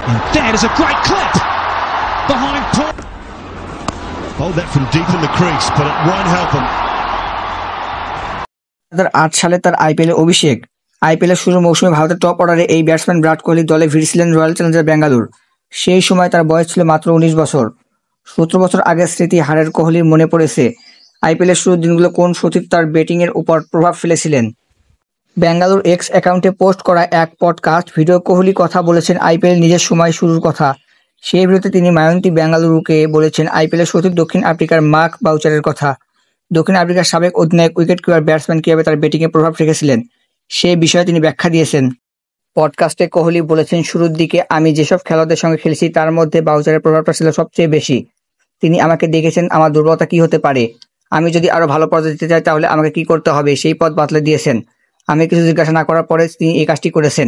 That is a great clip behind Paul. Hold that from deep in the crease, but it won't help him. 2008 সালে তার আইপিএলের অভিষেক। আইপিএলের শুরুর মৌসুমে ভারতের টপ অর্ডারে এই ব্যাটসম্যান বিরাট কোহলি দলে ভিড়ছিলেন রয়্যাল চ্যালেঞ্জার্স ব্যাঙ্গালোর। সেই সময় তার বয়স ছিল মাত্র 19 বছর। 17 বছর আগের স্মৃতি হারের কোহলির মনে পড়েছে আইপিএলের শুরুর দিনগুলো কোন সতীর্থ তার ব্যাটিংয়ের উপর প্রভাব ফেলেছিলেন। ব্যাঙ্গালোর এক্স অ্যাকাউন্টে পোস্ট করা এক পডকাস্ট ভিডিও কোহলি কথা বলেছেন আইপিএল নিজের সময় শুরুর কথা। সেই ভিডিওতে তিনি মায়ন্তি বেঙ্গালুরুকে বলেছেন আইপিএলের সতীর্থ দক্ষিণ আফ্রিকার মার্ক বাউচারের কথা। দক্ষিণ আফ্রিকার সাবেক অধিনায়ক উইকেট কিপার ব্যাটসম্যান কীভাবে তার ব্যাটিংয়ে প্রভাব রেখেছিলেন সেই বিষয়ে তিনি ব্যাখ্যা দিয়েছেন। পডকাস্টে কোহলি বলেছেন, শুরুর দিকে আমি যেসব খেলোয়াড়দের সঙ্গে খেলেছি তার মধ্যে বাউচারের প্রভাবটা ছিল সবচেয়ে বেশি। তিনি আমাকে দেখেছেন আমার দুর্বলতা কী হতে পারে, আমি যদি আরও ভালো পর্যায়ে যেতে চাই তাহলে আমাকে কী করতে হবে সেই পথ বাতলে দিয়েছেন। আমি কিছু জিজ্ঞাসা না করার পরে তিনি এই কাজটি করেছেন।